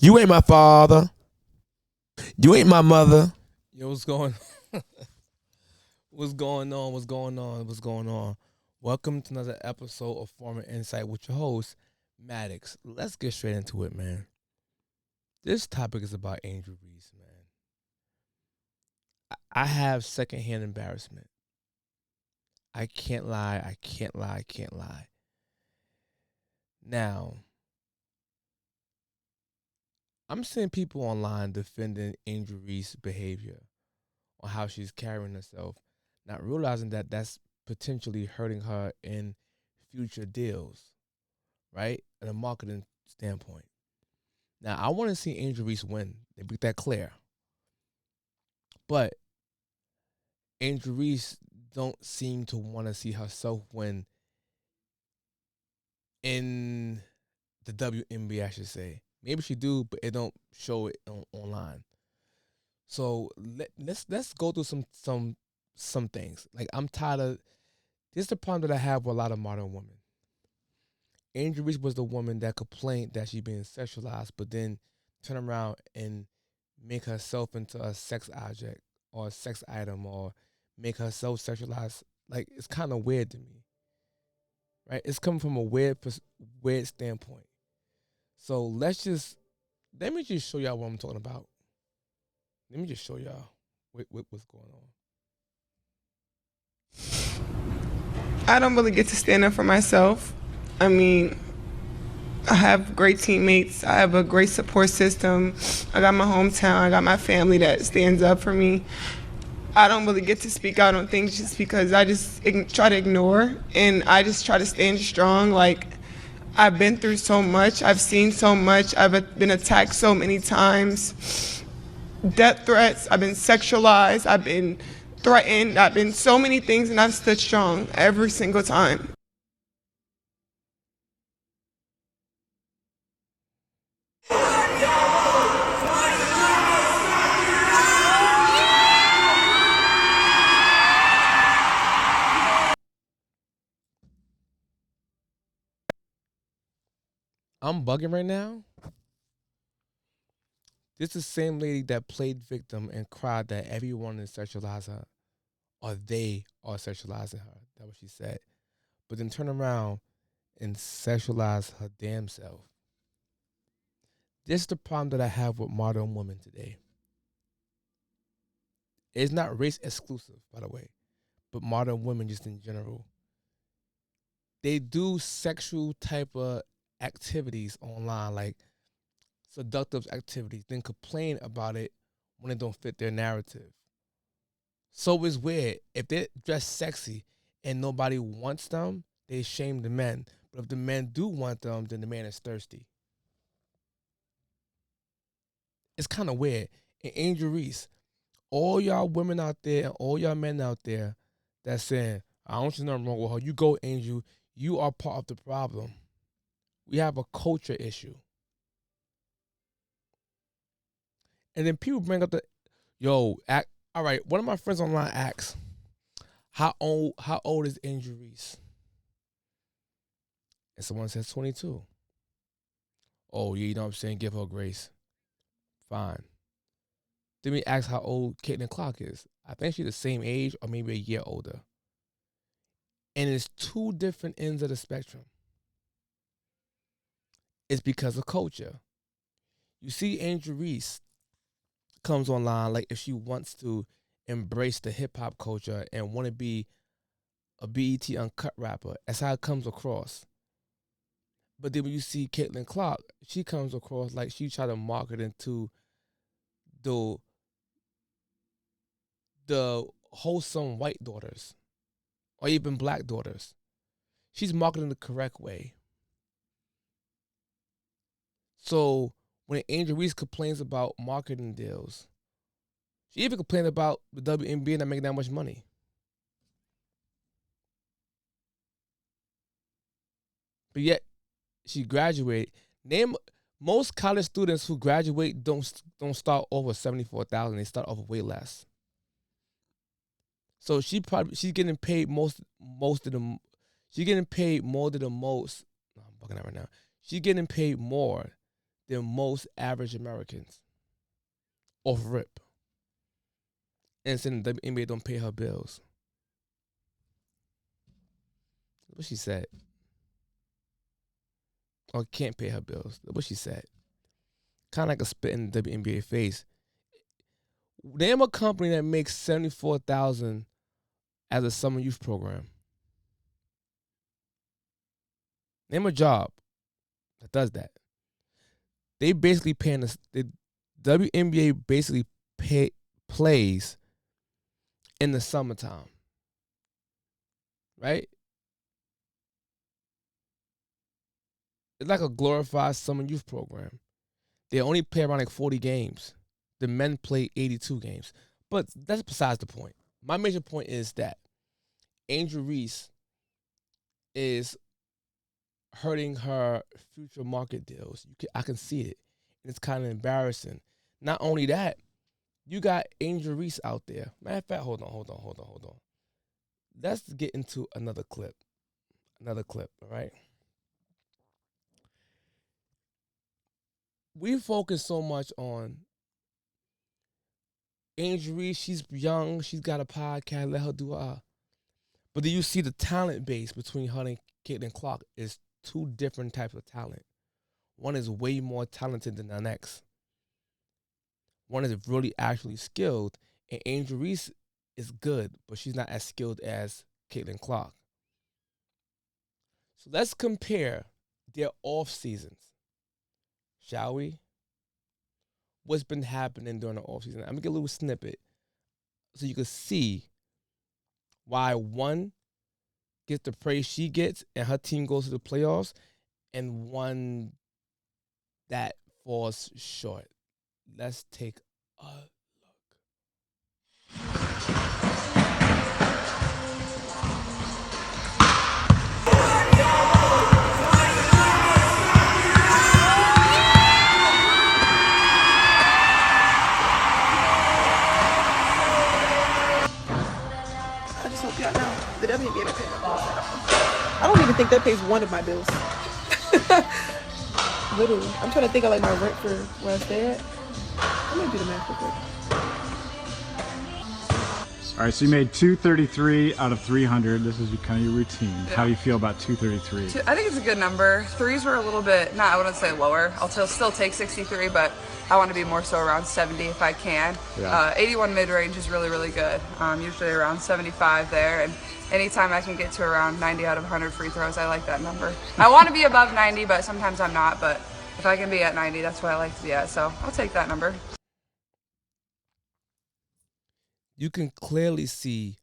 You ain't my father. You ain't my mother. Yo, what's going what's going on? What's going on? What's going on? Welcome to another episode of Former Insight with your host, Maddox. Let's get straight into it, man. This topic is about Angel Reese, man. I have secondhand embarrassment. I can't lie, I can't lie, I can't lie. Now, I'm seeing people online defending Angel Reese's behavior on how she's carrying herself, not realizing that that's potentially hurting her in future deals, right? In a marketing standpoint. Now, I want to see Angel Reese win. They make that clear. But Angel Reese don't seem to want to see herself win in the WNBA, I should say. Maybe she do, but it don't show it online. So let's go through some things. Like I'm tired of this is the problem that I have with a lot of modern women. Angel Reese was the woman that complained that she being sexualized, but then turn around and make herself into a sex object or a sex item or make herself sexualized. Like it's kind of weird to me, right? It's coming from a weird standpoint. So let me just show y'all what I'm talking about. Let me just show y'all what's going on. I don't really get to stand up for myself. I mean, I have great teammates. I have a great support system. I got my hometown. I got my family that stands up for me. I don't really get to speak out on things just because I just try to ignore, and I just try to stand strong. Like, I've been through so much. I've seen so much. I've been attacked so many times. Death threats. I've been sexualized. I've been threatened. I've been so many things, and I've stood strong every single time. I'm bugging right now. This is the same lady that played victim and cried that everyone is sexualizing her, or they are sexualizing her. That's what she said. But then turn around and sexualize her damn self. This is the problem that I have with modern women today. It's not race exclusive, by the way, but modern women just in general. They do sexual type of activities online, like seductive activities, then complain about it when it don't fit their narrative. So it's weird. If they dress sexy and nobody wants them, they shame the men. But if the men do want them, then the man is thirsty. It's kind of weird. And Angel Reese, all y'all women out there and all y'all men out there that's saying, I don't see nothing wrong with her. You go, Angel. You are part of the problem. We have a culture issue. And then people bring up all right, one of my friends online asks, how old is Angel Reese? And someone says 22. Oh, yeah, you know what I'm saying? Give her grace. Fine. Then we ask how old Caitlin Clark is. I think she's the same age or maybe a year older. And it's two different ends of the spectrum. It's because of culture. You see Angel Reese comes online like if she wants to embrace the hip hop culture and want to be a BET uncut rapper. That's how it comes across. But then when you see Caitlin Clark, she comes across like she try to market into the the wholesome white daughters or even black daughters. She's marketing the correct way. So when Angel Reese complains about marketing deals, she even complained about the WNBA not making that much money. But yet she graduated. Name most college students who graduate don't start off with 74,000. They start off with way less. So she's getting paid most of the she's getting paid more than the most. No, I'm bugging out right now. She's getting paid more than most average Americans off rip. And saying the WNBA don't pay her bills. What she said. Or can't pay her bills. What she said. Kind of like a spit in the WNBA face. Name a company that makes $74,000 as a summer youth program. Name a job that does that. They basically paying us. The WNBA basically plays in the summertime, right? It's like a glorified summer youth program. They only play around like 40 games. The men play 82 games. But that's besides the point. My major point is that Angel Reese is hurting her future market deals. I can see it. And it's kind of embarrassing. Not only that, you got Angel Reese out there. Matter of fact, hold on. Let's get into another clip. All right? We focus so much on Angel Reese. She's young. She's got a podcast. Let her do her. But do you see the talent base between her and Caitlin Clark is two different types of talent. One is way more talented than the next. One is really actually skilled. And Angel Reese is good, but she's not as skilled as Caitlin Clark. So let's compare their off seasons. Shall we? What's been happening during the offseason? I'm going to get a little snippet so you can see why one gets the praise she gets and her team goes to the playoffs and one that falls short. Let's take a look. I just hope y'all know the WNBA don't pay my bills. I don't even think that pays one of my bills. Literally. I'm trying to think of like my rent for where I stay at. I'm gonna do the math real quick. All right, so you made 233 out of 300. This is kind of your routine. Yeah. How do you feel about 233? I think it's a good number. Threes were a little bit, I wouldn't say lower. I'll still take 63, but I want to be more so around 70 if I can. Yeah. 81 mid-range is really, really good. Usually around 75 there. And anytime I can get to around 90 out of 100 free throws, I like that number. I want to be above 90, but sometimes I'm not. But if I can be at 90, that's what I like to be at. So I'll take that number. You can clearly see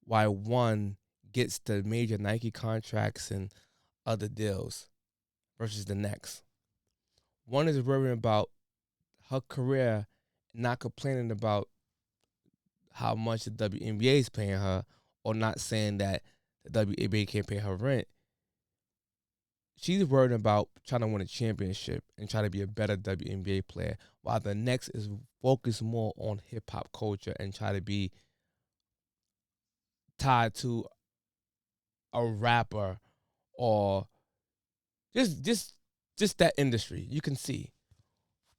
why one gets the major Nike contracts and other deals versus the next. One is worrying about her career, not complaining about how much the WNBA is paying her, or not saying that the WNBA can't pay her rent. She's worried about trying to win a championship and try to be a better WNBA player, while the next is focused more on hip-hop culture and try to be tied to a rapper or just that industry. You can see.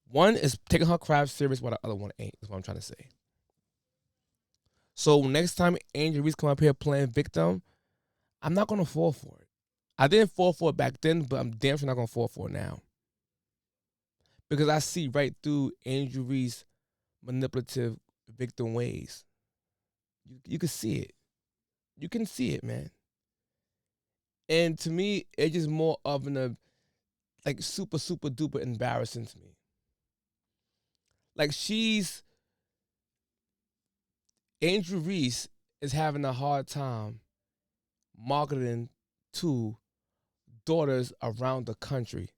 One is taking her craft serious, while the other one ain't, is what I'm trying to say. So next time Angel Reese come up here playing victim, I'm not going to fall for it. I didn't fall for it back then, but I'm damn sure not going to fall for it now. Because I see right through Angel Reese's manipulative victim ways. You can see it. You can see it, man. And to me, it's just more of an like super, super duper embarrassing to me. Like Angel Reese is having a hard time marketing to daughters around the country.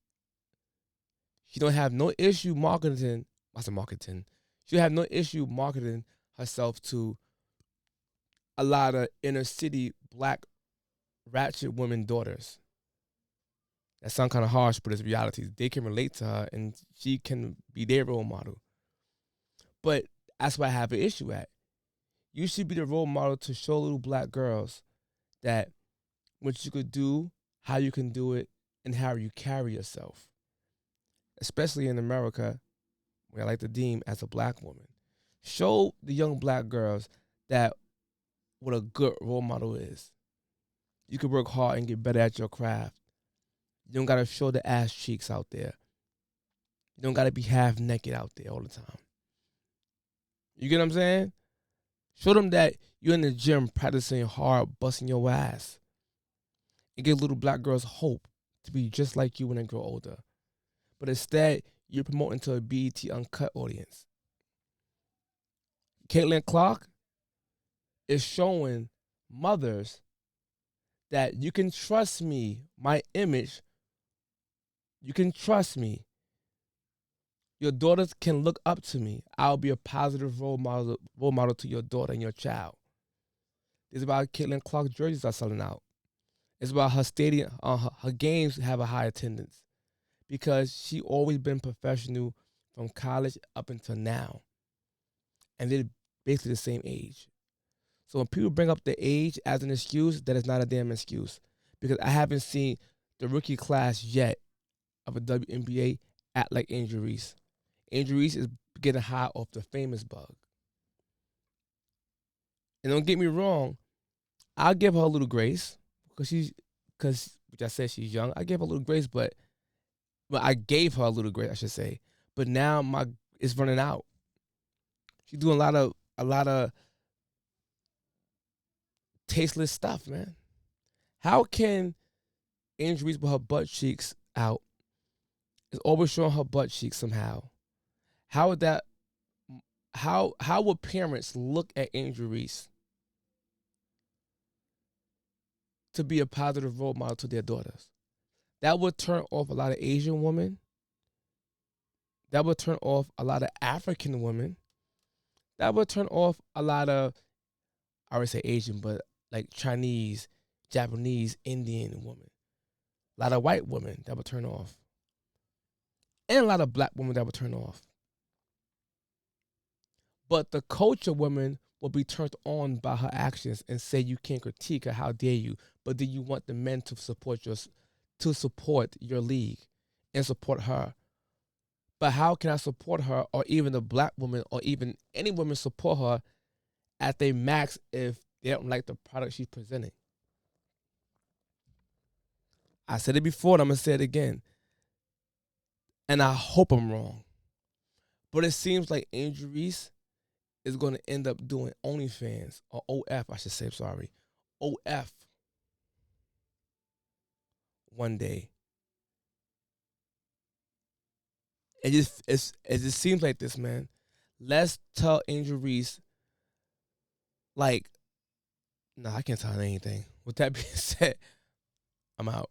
She don't have no issue marketing. She have no issue marketing herself to a lot of inner city black ratchet women daughters. That sounds kind of harsh, but it's reality. They can relate to her, and she can be their role model. But that's what I have an issue at. You should be the role model to show little black girls that what you could do, how you can do it, and how you carry yourself. especially in America, where I like to deem as a black woman. Show the young black girls that what a good role model is. You can work hard and get better at your craft. You don't gotta show the ass cheeks out there. You don't gotta be half naked out there all the time. You get what I'm saying? Show them that you're in the gym practicing hard, busting your ass. And give little black girls hope to be just like you when they grow older. But instead, you're promoting to a BET Uncut audience. Caitlin Clark is showing mothers that you can trust me, my image. You can trust me. Your daughters can look up to me. I'll be a positive role model to your daughter and your child. It's about Caitlin Clark jerseys are selling out. It's about her stadium, her games have a high attendance because she always been professional from college up until now, and they're basically the same age. So when people bring up the age as an excuse, that is not a damn excuse because I haven't seen the rookie class yet of a WNBA act like Angel Reese. Angel Reese is getting high off the famous bug. And don't get me wrong, I'll give her a little grace because which I said she's young. I gave her a little grace, but I gave her a little grace, I should say. But now it's running out. She's doing a lot of tasteless stuff, man. How can Angel Reese with her butt cheeks out is always showing her butt cheeks somehow? How would that? How would parents look at Angel Reese to be a positive role model to their daughters? That would turn off a lot of Asian women. That would turn off a lot of African women. That would turn off a lot of, I would say Asian, but like Chinese, Japanese, Indian women. A lot of white women that would turn off. And a lot of black women that would turn off. But the culture women will be turned on by her actions and say you can't critique her, how dare you? But do you want the men to support your league and support her? But how can I support her or even the black woman or even any woman support her at their max if they don't like the product she's presenting? I said it before and I'm going to say it again. And I hope I'm wrong. But it seems like Angel Reese is going to end up doing OnlyFans, or OF, I should say, sorry. OF one day. It just seems like this, man. Let's tell Angel Reese, like, no, I can't tell her anything. With that being said, I'm out.